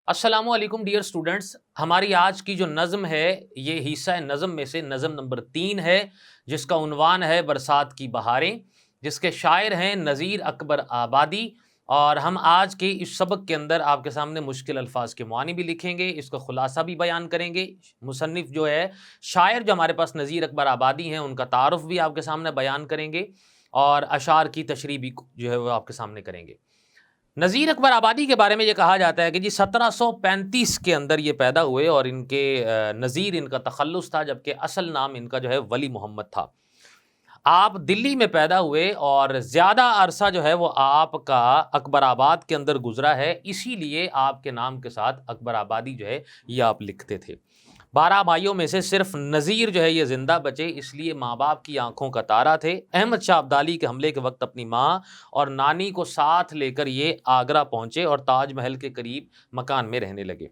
السلام علیکم dear students, ہماری آج کی جو نظم ہے یہ حصہ نظم میں سے نظم نمبر 3 ہے، جس کا عنوان ہے برسات کی بہاریں، جس کے شاعر ہیں نذیر اکبر آبادی۔ اور ہم آج کے اس سبق کے اندر آپ کے سامنے مشکل الفاظ کے معانی بھی لکھیں گے، اس کا خلاصہ بھی بیان کریں گے۔ مصنف جو ہے، شاعر جو ہمارے پاس نذیر اکبر آبادی ہیں، ان کا تعارف بھی آپ کے سامنے بیان کریں گے، اور اشعار کی تشریح بھی جو ہے وہ آپ کے سامنے کریں گے۔ نذیر اکبر آبادی کے بارے میں یہ کہا جاتا ہے کہ 1735 کے اندر یہ پیدا ہوئے، اور ان کے نذیر ان کا تخلص تھا، جبکہ اصل نام ان کا جو ہے ولی محمد تھا۔ آپ دلی میں پیدا ہوئے اور زیادہ عرصہ جو ہے وہ آپ کا اکبر آباد کے اندر گزرا ہے، اسی لیے آپ کے نام کے ساتھ اکبر آبادی جو ہے یہ آپ لکھتے تھے۔ 12 بھائیوں میں سے صرف نذیر جو ہے یہ زندہ بچے، اس لیے ماں باپ کی آنکھوں کا تارا تھے۔ احمد شاہ ابدالی کے حملے کے وقت اپنی ماں اور نانی کو ساتھ لے کر یہ آگرہ پہنچے اور تاج محل کے قریب مکان میں رہنے لگے۔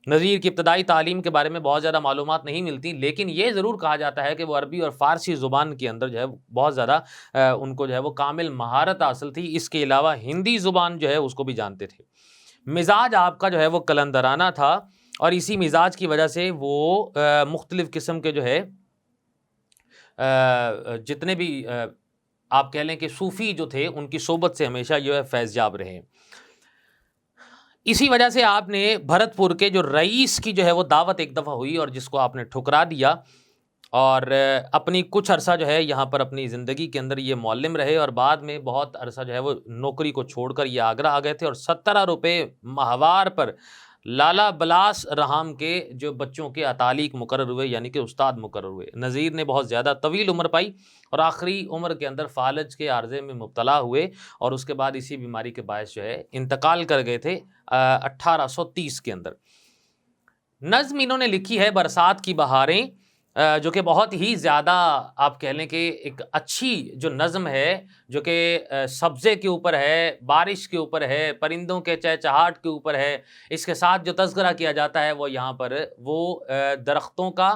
نذیر کی ابتدائی تعلیم کے بارے میں بہت زیادہ معلومات نہیں ملتی، لیکن یہ ضرور کہا جاتا ہے کہ وہ عربی اور فارسی زبان کے اندر جو ہے بہت زیادہ ان کو جو ہے وہ کامل مہارت حاصل تھی۔ اس کے علاوہ ہندی زبان جو ہے اس کو بھی جانتے تھے۔ مزاج آپ کا جو ہے وہ قلندرانہ تھا، اور اسی مزاج کی وجہ سے وہ مختلف قسم کے جو ہے جتنے بھی آپ کہہ لیں کہ صوفی جو تھے، ان کی صحبت سے ہمیشہ جو ہے فیض یاب رہے۔ اسی وجہ سے آپ نے بھرت پور کے جو رئیس کی جو ہے وہ دعوت ایک دفعہ ہوئی، اور جس کو آپ نے ٹھکرا دیا، اور اپنی کچھ عرصہ جو ہے یہاں پر اپنی زندگی کے اندر یہ معلم رہے، اور بعد میں بہت عرصہ جو ہے وہ نوکری کو چھوڑ کر یہ آگرہ آ گئے تھے، اور 17 روپے ماہوار پر لالا بلاس رحام کے جو بچوں کے اتالیق مقرر ہوئے، یعنی کہ استاد مقرر ہوئے۔ نذیر نے بہت زیادہ طویل عمر پائی، اور آخری عمر کے اندر فالج کے عارضے میں مبتلا ہوئے، اور اس کے بعد اسی بیماری کے باعث جو ہے انتقال کر گئے تھے 1830 کے اندر۔ نظم انہوں نے لکھی ہے برسات کی بہاریں، جو کہ بہت ہی زیادہ آپ کہہ لیں کہ ایک اچھی جو نظم ہے، جو کہ سبزے کے اوپر ہے، بارش کے اوپر ہے، پرندوں کے چہچہاٹ کے اوپر ہے۔ اس کے ساتھ جو تذکرہ کیا جاتا ہے وہ یہاں پر وہ درختوں کا،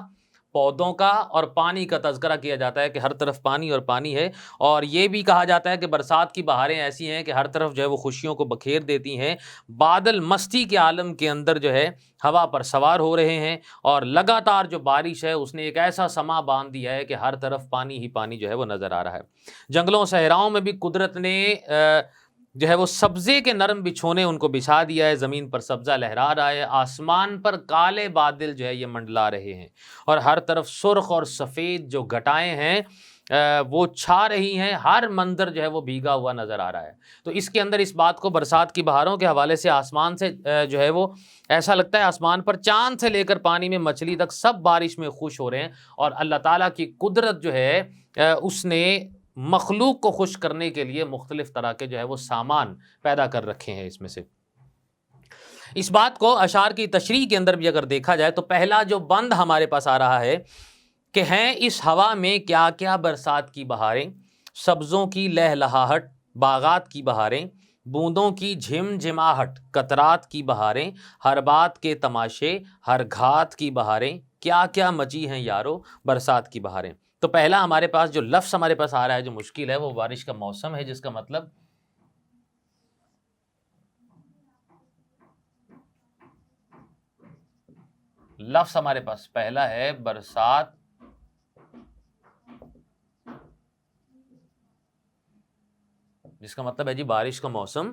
پودوں کا اور پانی کا تذکرہ کیا جاتا ہے کہ ہر طرف پانی اور پانی ہے، اور یہ بھی کہا جاتا ہے کہ برسات کی بہاریں ایسی ہیں کہ ہر طرف جو ہے وہ خوشیوں کو بکھیر دیتی ہیں۔ بادل مستی کے عالم کے اندر جو ہے ہوا پر سوار ہو رہے ہیں، اور لگاتار جو بارش ہے اس نے ایک ایسا سما باندھ دیا ہے کہ ہر طرف پانی ہی پانی جو ہے وہ نظر آ رہا ہے۔ جنگلوں صحراؤں میں بھی قدرت نے جو ہے وہ سبزے کے نرم بچھونے ان کو بچھا دیا ہے، زمین پر سبزہ لہرا رہا ہے، آسمان پر کالے بادل جو ہے یہ منڈلا رہے ہیں، اور ہر طرف سرخ اور سفید جو گھٹائیں ہیں وہ چھا رہی ہیں، ہر منظر جو ہے وہ بھیگا ہوا نظر آ رہا ہے۔ تو اس کے اندر اس بات کو برسات کی بہاروں کے حوالے سے آسمان سے جو ہے وہ ایسا لگتا ہے آسمان پر چاند سے لے کر پانی میں مچھلی تک سب بارش میں خوش ہو رہے ہیں، اور اللہ تعالیٰ کی قدرت جو ہے اس نے مخلوق کو خوش کرنے کے لیے مختلف طرح کے جو ہے وہ سامان پیدا کر رکھے ہیں۔ اس میں سے اس بات کو اشعار کی تشریح کے اندر بھی اگر دیکھا جائے تو پہلا جو بند ہمارے پاس آ رہا ہے کہ ہیں اس ہوا میں کیا کیا برسات کی بہاریں، سبزوں کی لہلہاہٹ، باغات کی بہاریں، بوندوں کی جھم جھماہٹ، قطرات کی بہاریں، ہر بات کے تماشے، ہر گھات کی بہاریں، کیا کیا مچی ہیں یارو برسات کی بہاریں۔ تو پہلا ہمارے پاس جو لفظ ہمارے پاس آ رہا ہے جو مشکل ہے وہ بارش کا موسم ہے، جس کا مطلب لفظ ہمارے پاس پہلا ہے برسات جس کا مطلب ہے جی بارش کا موسم۔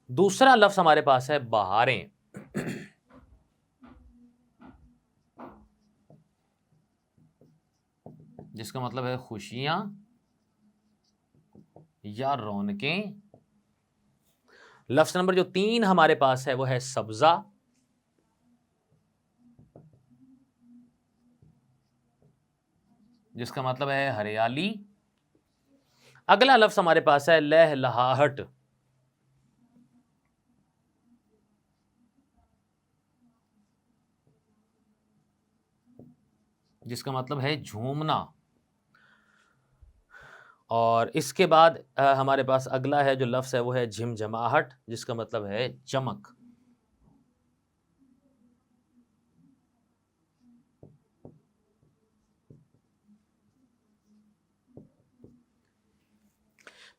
دوسرا لفظ ہمارے پاس ہے بہاریں، جس کا مطلب ہے خوشیاں یا رونقیں۔ لفظ نمبر جو 3 ہمارے پاس ہے وہ ہے سبزہ، جس کا مطلب ہے ہریالی۔ اگلا لفظ ہمارے پاس ہے لہلہاہٹ، جس کا مطلب ہے جھومنا۔ اور اس کے بعد ہمارے پاس اگلا ہے جو لفظ ہے وہ ہے جھمجھماہٹ، جس کا مطلب ہے چمک۔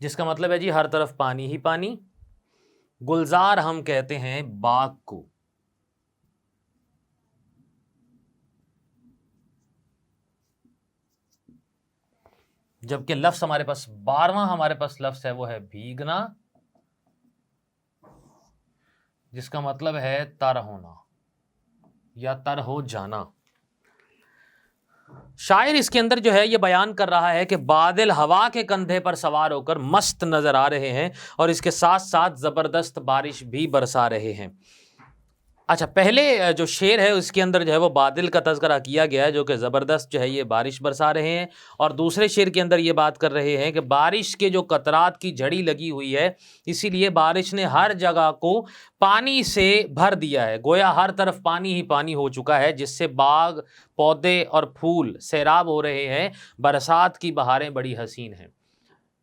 جس کا مطلب ہے جی ہر طرف پانی ہی پانی. گلزار ہم کہتے ہیں باغ کو. جبکہ لفظ ہمارے پاس 12واں ہمارے پاس لفظ ہے وہ ہے بھیگنا، جس کا مطلب ہے تر ہونا یا تر ہو جانا. شاعر اس کے اندر جو ہے یہ بیان کر رہا ہے کہ بادل ہوا کے کندھے پر سوار ہو کر مست نظر آ رہے ہیں اور اس کے ساتھ ساتھ زبردست بارش بھی برسا رہے ہیں. اچھا، پہلے جو شعر ہے اس کے اندر جو ہے وہ بادل کا تذکرہ کیا گیا ہے جو کہ زبردست جو ہے یہ بارش برسا رہے ہیں، اور دوسرے شعر کے اندر یہ بات کر رہے ہیں کہ بارش کے جو قطرات کی جھڑی لگی ہوئی ہے، اسی لیے بارش نے ہر جگہ کو پانی سے بھر دیا ہے، گویا ہر طرف پانی ہی پانی ہو چکا ہے، جس سے باغ، پودے اور پھول سیراب ہو رہے ہیں. برسات کی بہاریں بڑی حسین ہیں.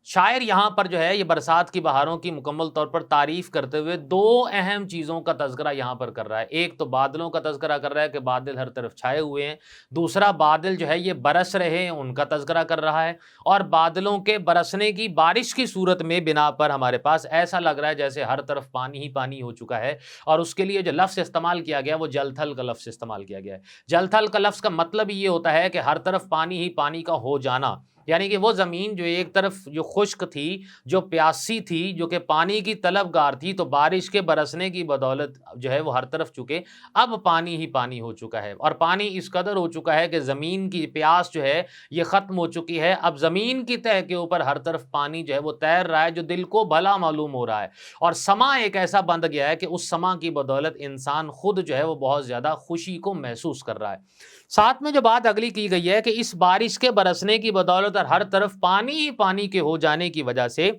شاعر یہاں پر جو ہے یہ برسات کی بہاروں کی مکمل طور پر تعریف کرتے ہوئے دو اہم چیزوں کا تذکرہ یہاں پر کر رہا ہے. ایک تو بادلوں کا تذکرہ کر رہا ہے کہ بادل ہر طرف چھائے ہوئے ہیں، دوسرا بادل جو ہے یہ برس رہے ہیں ان کا تذکرہ کر رہا ہے. اور بادلوں کے برسنے کی، بارش کی صورت میں بنا پر ہمارے پاس ایسا لگ رہا ہے جیسے ہر طرف پانی ہی پانی ہو چکا ہے. اور اس کے لیے جو لفظ استعمال کیا گیا وہ جل تھل کا لفظ استعمال کیا گیا ہے. جل تھل کا لفظ کا مطلب یہ ہوتا ہے کہ ہر طرف پانی ہی پانی کا ہو جانا، یعنی کہ وہ زمین جو ایک طرف جو خشک تھی، جو پیاسی تھی، جو کہ پانی کی طلبگار تھی، تو بارش کے برسنے کی بدولت جو ہے وہ ہر طرف چکے اب پانی ہی پانی ہو چکا ہے. اور پانی اس قدر ہو چکا ہے کہ زمین کی پیاس جو ہے یہ ختم ہو چکی ہے. اب زمین کی تہہ کے اوپر ہر طرف پانی جو ہے وہ تیر رہا ہے، جو دل کو بھلا معلوم ہو رہا ہے. اور سما ایک ایسا بند گیا ہے کہ اس سما کی بدولت انسان خود جو ہے وہ بہت زیادہ خوشی کو محسوس کر رہا ہے. ساتھ میں جو بات اگلی کی گئی ہے کہ اس بارش کے برسنے کی بدولت اور ہر طرف پانی ہی پانی کے ہو جانے کی وجہ سے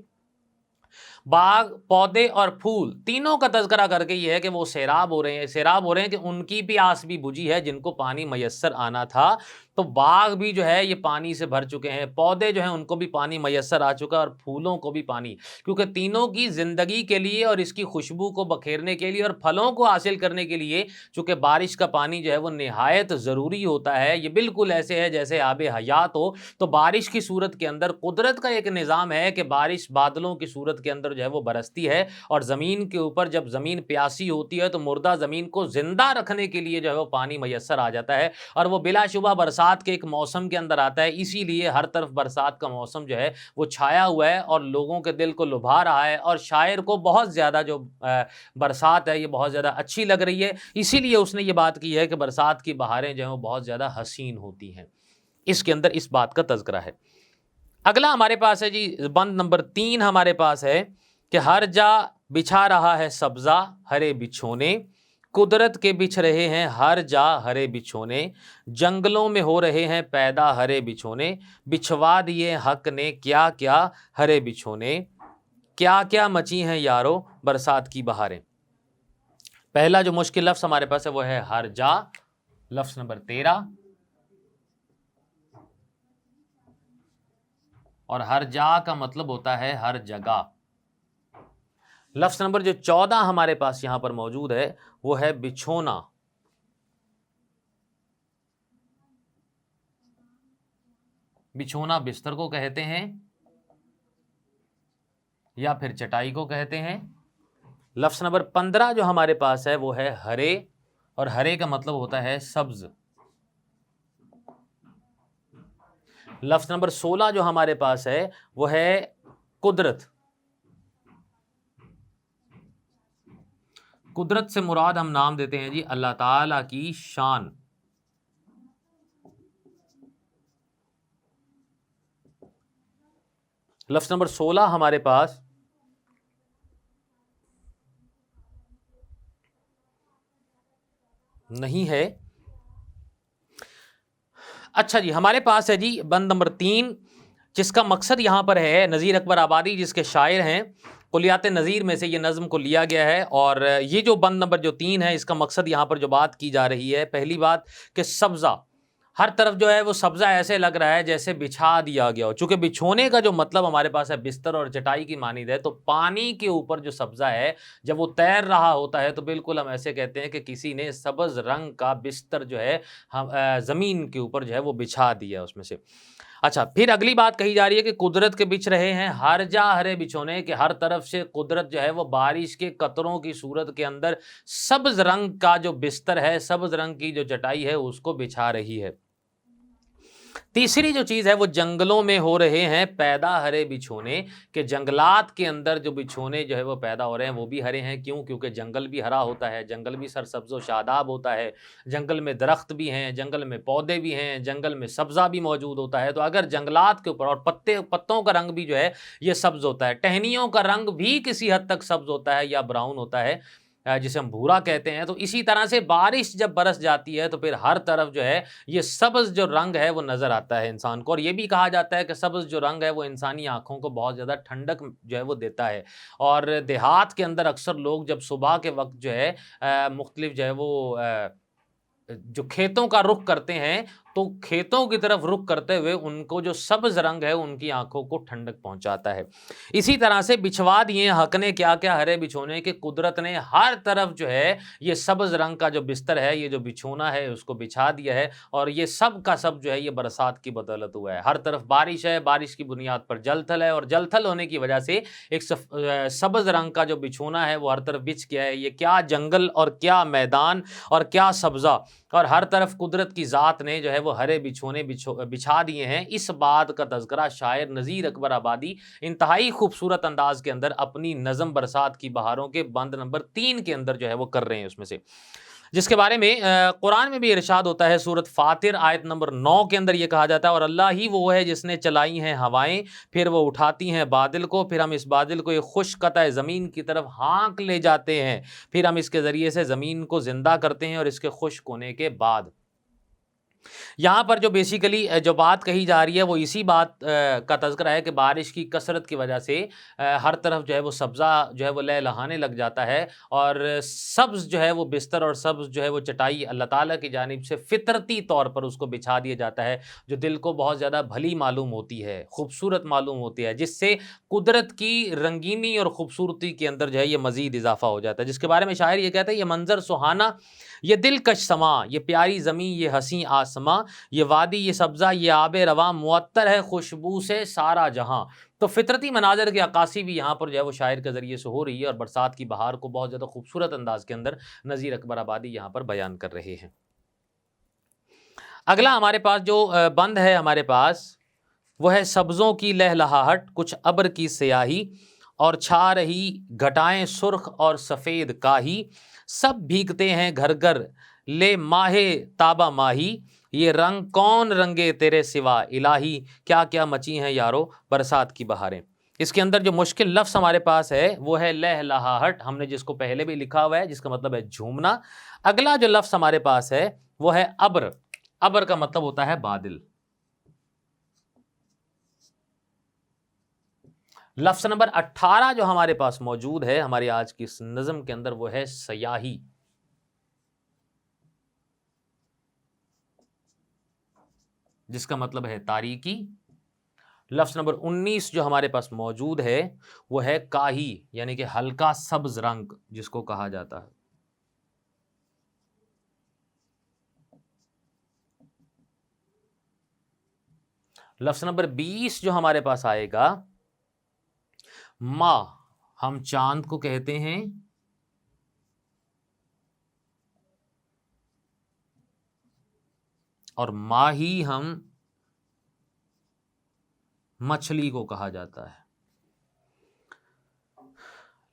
باغ، پودے اور پھول تینوں کا تذکرہ کر کے یہ ہے کہ وہ سیراب ہو رہے ہیں. سیراب ہو رہے ہیں کہ ان کی پیاس بھی بجھی ہے جن کو پانی میسر آنا تھا. تو باغ بھی جو ہے یہ پانی سے بھر چکے ہیں، پودے جو ہیں ان کو بھی پانی میسر آ چکا ہے، اور پھولوں کو بھی پانی، کیونکہ تینوں کی زندگی کے لیے اور اس کی خوشبو کو بکھیرنے کے لیے اور پھلوں کو حاصل کرنے کے لیے چونکہ بارش کا پانی جو ہے وہ نہایت ضروری ہوتا ہے. یہ بالکل ایسے ہے جیسے آب حیات ہو. تو بارش کی صورت کے اندر قدرت کا ایک نظام ہے کہ بارش بادلوں کی صورت کے اندر جو ہے وہ برستی ہے، اور زمین کے اوپر جب زمین پیاسی ہوتی ہے تو مردہ زمین کو زندہ رکھنے کے لیے جو ہے وہ پانی میسر آ جاتا ہے، اور وہ بلا شبہ برسات کے ایک موسم کے اندر آتا ہے. اسی لیے ہر طرف برسات کا موسم جو ہے وہ چھایا ہوا ہے اور لوگوں کے دل کو لبھا رہا ہے، اور شاعر کو بہت زیادہ جو برسات ہے یہ بہت زیادہ اچھی لگ رہی ہے. اسی لیے اس نے یہ بات کی ہے کہ برسات کی بہاریں جو ہیں وہ بہت زیادہ حسین ہوتی ہیں. اس کے اندر اس بات کا تذکرہ ہے. اگلا ہمارے پاس ہے جی بند نمبر 3 ہمارے پاس ہے کہ ہر جا بچھا رہا ہے سبزہ ہرے بچھونے، قدرت کے بچھ رہے ہیں ہر جا ہرے بچھونے، جنگلوں میں ہو رہے ہیں پیدا ہرے بچھونے، بچھوا دیے حق نے کیا کیا ہرے بچھونے، کیا کیا مچی ہیں یارو برسات کی بہاریں. پہلا جو مشکل لفظ ہمارے پاس ہے وہ ہے ہر جا، لفظ نمبر 13. اور ہر جا کا مطلب ہوتا ہے ہر جگہ. لفظ نمبر جو 14 ہمارے پاس یہاں پر موجود ہے وہ ہے بچھونا. بچھونا بستر کو کہتے ہیں یا پھر چٹائی کو کہتے ہیں. لفظ نمبر 15 جو ہمارے پاس ہے وہ ہے ہرے، اور ہرے کا مطلب ہوتا ہے سبز. لفظ نمبر 16 جو ہمارے پاس ہے وہ ہے قدرت. قدرت سے مراد ہم نام دیتے ہیں جی اللہ تعالی کی شان. لفظ نمبر 16 ہمارے پاس نہیں ہے. اچھا جی، ہمارے پاس ہے جی بند نمبر 3 جس کا مقصد یہاں پر ہے نذیر اکبر آبادی جس کے شاعر ہیں، کلیات نذیر میں سے یہ نظم کو لیا گیا ہے. اور یہ جو بند نمبر جو 3 ہے اس کا مقصد یہاں پر جو بات کی جا رہی ہے، پہلی بات کہ سبزہ، ہر طرف جو ہے وہ سبزہ ایسے لگ رہا ہے جیسے بچھا دیا گیا ہو. چونکہ بچھونے کا جو مطلب ہمارے پاس ہے بستر اور چٹائی کی مانند ہے، تو پانی کے اوپر جو سبزہ ہے جب وہ تیر رہا ہوتا ہے تو بالکل ہم ایسے کہتے ہیں کہ کسی نے سبز رنگ کا بستر جو ہے زمین کے اوپر جو ہے وہ بچھا دیا اس میں سے. اچھا، پھر اگلی بات کہی جا رہی ہے کہ قدرت کے بچھ رہے ہیں ہر جا ہرے بچھونے، کہ ہر طرف سے قدرت جو ہے وہ بارش کے قطروں کی صورت کے اندر سبز رنگ کا جو بستر ہے، سبز رنگ کی جو چٹائی ہے اس کو بچھا رہی ہے۔ تیسری جو چیز ہے وہ جنگلوں میں ہو رہے ہیں پیدا ہرے بچھونے، کہ جنگلات کے اندر جو بچھونے جو ہے وہ پیدا ہو رہے ہیں وہ بھی ہرے ہیں۔ کیوں؟ کیونکہ جنگل بھی ہرا ہوتا ہے، جنگل بھی سرسبز و شاداب ہوتا ہے، جنگل میں درخت بھی ہیں، جنگل میں پودے بھی ہیں، جنگل میں سبزہ بھی موجود ہوتا ہے۔ تو اگر جنگلات کے اوپر، اور پتوں کا رنگ بھی جو ہے یہ سبز ہوتا ہے، ٹہنیوں کا رنگ بھی کسی حد تک سبز ہوتا ہے یا براؤن ہوتا ہے، جسے ہم بھورا کہتے ہیں، تو اسی طرح سے بارش جب برس جاتی ہے تو پھر ہر طرف جو ہے یہ سبز جو رنگ ہے وہ نظر آتا ہے انسان کو۔ اور یہ بھی کہا جاتا ہے کہ سبز جو رنگ ہے وہ انسانی آنکھوں کو بہت زیادہ ٹھنڈک جو ہے وہ دیتا ہے۔ اور دیہات کے اندر اکثر لوگ جب صبح کے وقت جو ہے مختلف جو ہے وہ جو کھیتوں کا رخ کرتے ہیں، تو کھیتوں کی طرف رخ کرتے ہوئے ان کو جو سبز رنگ ہے ان کی آنکھوں کو ٹھنڈک پہنچاتا ہے۔ اسی طرح سے بچھوا دیے حق نے کیا کیا ہرے بچھونے، کہ قدرت نے ہر طرف جو ہے یہ سبز رنگ کا جو بستر ہے، یہ جو بچھونا ہے اس کو بچھا دیا ہے، اور یہ سب کا سب جو ہے یہ برسات کی بدولت ہوا ہے۔ ہر طرف بارش ہے، بارش کی بنیاد پر جل تھل ہے، اور جل تھل ہونے کی وجہ سے ایک سبز رنگ کا جو بچھونا ہے وہ ہر طرف بچھ گیا ہے۔ یہ کیا جنگل اور کیا میدان اور کیا سبزہ، اور ہر طرف قدرت کی ذات نے جو ہے وہ ہرے بچھونے بچھا دیے ہیں۔ اس بات کا تذکرہ شاعر نذیر اکبر آبادی انتہائی خوبصورت انداز کے اندر اپنی نظم برسات کی بہاروں کے بند نمبر 3 کے اندر جو ہے وہ کر رہے ہیں، اس میں سے جس کے بارے میں قرآن میں بھی ارشاد ہوتا ہے۔ سورۃ فاطر آیت نمبر 9 کے اندر یہ کہا جاتا ہے، اور اللہ ہی وہ ہے جس نے چلائی ہیں ہوائیں، پھر وہ اٹھاتی ہیں بادل کو، پھر ہم اس بادل کو ایک خشک قطع زمین کی طرف ہانک لے جاتے ہیں، پھر ہم اس کے ذریعے سے زمین کو زندہ کرتے ہیں، اور اس کے خشک ہونے کے بعد۔ یہاں پر جو بیسیکلی جو بات کہی جا رہی ہے وہ اسی بات کا تذکرہ ہے کہ بارش کی کثرت کی وجہ سے ہر طرف جو ہے وہ سبزہ جو ہے وہ لہلہانے لگ جاتا ہے، اور سبز جو ہے وہ بستر اور سبز جو ہے وہ چٹائی اللہ تعالیٰ کی جانب سے فطرتی طور پر اس کو بچھا دیا جاتا ہے، جو دل کو بہت زیادہ بھلی معلوم ہوتی ہے، خوبصورت معلوم ہوتی ہے، جس سے قدرت کی رنگینی اور خوبصورتی کے اندر جو ہے یہ مزید اضافہ ہو جاتا ہے، جس کے بارے میں شاعر یہ کہتا ہے، یہ منظر سہانا، یہ دلکش سما، یہ پیاری زمین، یہ حسین آسماں، یہ وادی، یہ سبزہ، یہ آب رواں، معطر ہے خوشبو سے سارا جہاں۔ تو فطرتی مناظر کی عکاسی بھی یہاں پر جو ہے وہ شاعر کے ذریعے سے ہو رہی ہے، اور برسات کی بہار کو بہت زیادہ خوبصورت انداز کے اندر نذیر اکبر آبادی یہاں پر بیان کر رہے ہیں۔ اگلا ہمارے پاس جو بند ہے ہمارے پاس وہ ہے، سبزوں کی لہلہاہٹ، کچھ ابر کی سیاہی، اور چھا رہی گھٹائیں سرخ اور سفید کاہی، سب بھیگتے ہیں گھر گھر لے ماہ تابہ ماہی، یہ رنگ کون رنگے تیرے سوا الہی، کیا کیا مچی ہیں یارو برسات کی بہاریں۔ اس کے اندر جو مشکل لفظ ہمارے پاس ہے وہ ہے لہلہاہٹ، ہم نے جس کو پہلے بھی لکھا ہوا ہے، جس کا مطلب ہے جھومنا۔ اگلا جو لفظ ہمارے پاس ہے وہ ہے ابر، ابر کا مطلب ہوتا ہے بادل۔ لفظ نمبر 18 جو ہمارے پاس موجود ہے ہماری آج کی اس نظم کے اندر وہ ہے سیاہی، جس کا مطلب ہے تاریکی۔ لفظ نمبر 19 جو ہمارے پاس موجود ہے وہ ہے کاہی، یعنی کہ ہلکا سبز رنگ جس کو کہا جاتا ہے۔ لفظ نمبر 20 جو ہمارے پاس آئے گا، ماہ، ہم چاند کو کہتے ہیں، اور ماہی ہم مچھلی کو کہا جاتا ہے۔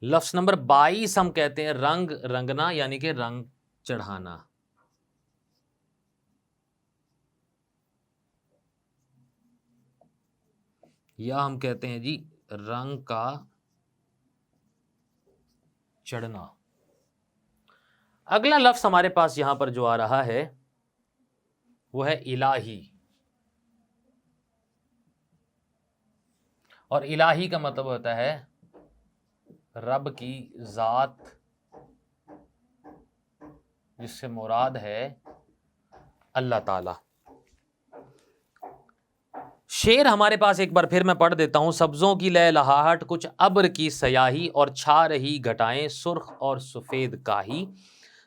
لفظ نمبر 22 ہم کہتے ہیں رنگ رنگنا، یعنی کہ رنگ چڑھانا۔ یا ہم کہتے ہیں جی رنگ کا چڑھنا۔ اگلا لفظ ہمارے پاس یہاں پر جو آ رہا ہے وہ ہے الہی، اور الہی کا مطلب ہوتا ہے رب کی ذات، جس سے مراد ہے اللہ تعالی۔ شعر ہمارے پاس ایک بار پھر میں پڑھ دیتا ہوں، سبزوں کی لہلہاہٹ، کچھ ابر کی سیاہی، اور چھا رہی گھٹائیں سرخ اور سفید کاہی،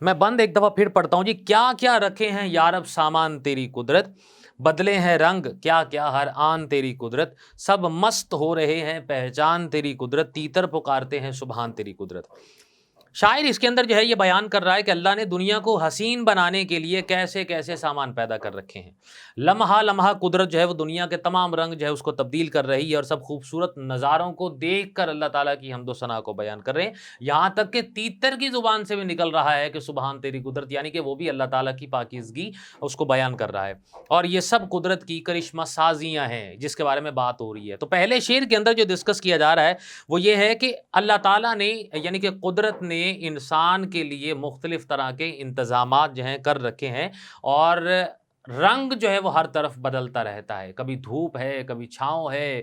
میں بند ایک دفعہ پھر پڑھتا ہوں جی. کیا کیا رکھے ہیں یارب سامان تیری قدرت، بدلے ہیں رنگ کیا کیا ہر آن تیری قدرت، سب مست ہو رہے ہیں پہچان تیری قدرت، تیتر پکارتے ہیں سبحان تیری قدرت. شاعر اس کے اندر جو ہے یہ بیان کر رہا ہے کہ اللہ نے دنیا کو حسین بنانے کے لیے کیسے کیسے سامان پیدا کر رکھے ہیں. لمحہ لمحہ قدرت جو ہے وہ دنیا کے تمام رنگ جو ہے اس کو تبدیل کر رہی ہے، اور سب خوبصورت نظاروں کو دیکھ کر اللہ تعالیٰ کی حمد و ثنا کو بیان کر رہے ہیں. یہاں تک کہ تیتر کی زبان سے بھی نکل رہا ہے کہ سبحان تیری قدرت، یعنی کہ وہ بھی اللہ تعالیٰ کی پاکیزگی اس کو بیان کر رہا ہے. اور یہ سب قدرت کی کرشمہ سازیاں ہیں جس کے بارے میں بات ہو رہی ہے. تو پہلے شعر کے اندر جو ڈسکس کیا جا رہا ہے وہ یہ ہے کہ اللہ تعالیٰ نے یعنی کہ قدرت نے انسان کے لیے مختلف طرح کے انتظامات جو ہیں کر رکھے ہیں، اور رنگ جو ہے وہ ہر طرف بدلتا رہتا ہے. کبھی دھوپ ہے، کبھی چھاؤں ہے،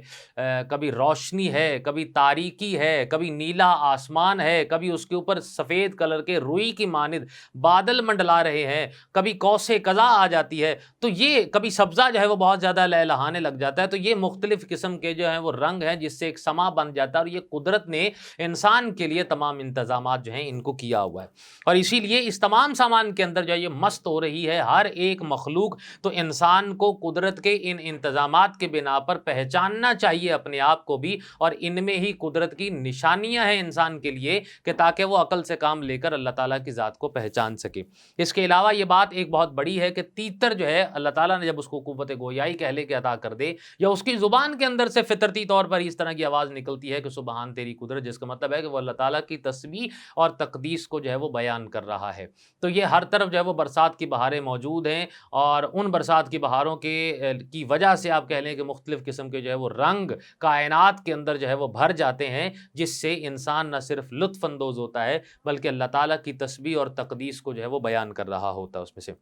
کبھی روشنی ہے، کبھی تاریکی ہے، کبھی نیلا آسمان ہے، کبھی اس کے اوپر سفید کلر کے روئی کی مانند بادل منڈلا رہے ہیں، کبھی کوس قزح آ جاتی ہے، تو یہ کبھی سبزہ جو ہے وہ بہت زیادہ لہلہانے لگ جاتا ہے. تو یہ مختلف قسم کے جو ہیں وہ رنگ ہیں جس سے ایک سما بن جاتا ہے، اور یہ قدرت نے انسان کے لیے تمام انتظامات جو ہیں ان کو کیا ہوا ہے. اور اسی لیے اس تمام سامان کے اندر جو ہے یہ مست ہو رہی ہے ہر ایک مخلوق. تو انسان کو قدرت کے ان انتظامات کے بنا پر پہچاننا چاہیے اپنے آپ کو بھی، اور ان میں ہی قدرت کی نشانیاں ہیں انسان کے لیے کہ تاکہ وہ عقل سے کام لے کر اللہ تعالیٰ کی ذات کو پہچان سکے. اس کے علاوہ یہ بات ایک بہت بڑی ہے کہ تیتر جو ہے اللہ تعالیٰ نے جب اس کو قوت گویائی کہہ لے کے عطا کر دے، یا اس کی زبان کے اندر سے فطرتی طور پر اس طرح کی آواز نکلتی ہے کہ سبحان تیری قدرت، جس کا مطلب ہے کہ وہ اللہ تعالیٰ کی تسبیح اور تقدیس کو جو ہے وہ بیان کر رہا ہے. تو یہ ہر طرف جو ہے وہ برسات کی بہاریں موجود ہیں، اور ان برسات کی بہاروں کی وجہ سے آپ کہہ لیں کہ مختلف قسم کے جو ہے وہ رنگ کائنات کے اندر جو ہے وہ بھر جاتے ہیں، جس سے انسان نہ صرف لطف اندوز ہوتا ہے بلکہ اللہ تعالیٰ کی تسبیح اور تقدیس کو جو ہے وہ بیان کر رہا ہوتا ہے. اس میں سے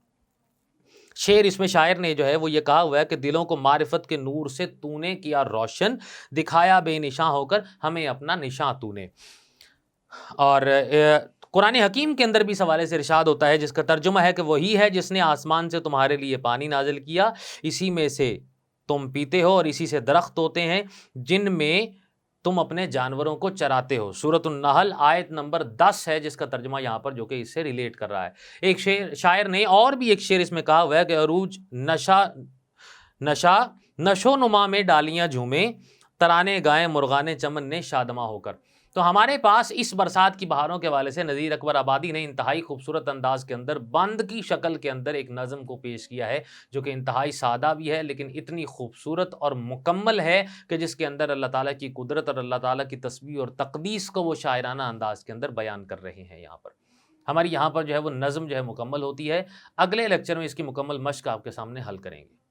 شعر اس میں شاعر نے جو ہے وہ یہ کہا ہوا ہے کہ دلوں کو معرفت کے نور سے تو نے کیا روشن، دکھایا بے نشاں ہو کر ہمیں اپنا نشاں تو نے. اور قرآن حکیم کے اندر بھی اس حوالے سے ارشاد ہوتا ہے جس کا ترجمہ ہے کہ وہی ہے جس نے آسمان سے تمہارے لیے پانی نازل کیا، اسی میں سے تم پیتے ہو، اور اسی سے درخت ہوتے ہیں جن میں تم اپنے جانوروں کو چراتے ہو. سورۃ النحل آیت نمبر 10 ہے جس کا ترجمہ یہاں پر جو کہ اس سے ریلیٹ کر رہا ہے. ایک شاعر نے اور بھی ایک شعر اس میں کہا ہوا ہے کہ عروج نشو نما میں ڈالیاں جھومے، ترانے گائیں مرغانے چمن نے شادماں ہو کر. تو ہمارے پاس اس برسات کی بہاروں کے حوالے سے نذیر اکبر آبادی نے انتہائی خوبصورت انداز کے اندر بند کی شکل کے اندر ایک نظم کو پیش کیا ہے جو کہ انتہائی سادہ بھی ہے لیکن اتنی خوبصورت اور مکمل ہے کہ جس کے اندر اللہ تعالیٰ کی قدرت اور اللہ تعالیٰ کی تسبیح اور تقدیس کو وہ شاعرانہ انداز کے اندر بیان کر رہے ہیں. یہاں پر ہماری یہاں پر جو ہے وہ نظم جو ہے مکمل ہوتی ہے. اگلے لیکچر میں اس کی مکمل مشق آپ کے سامنے حل کریں گے.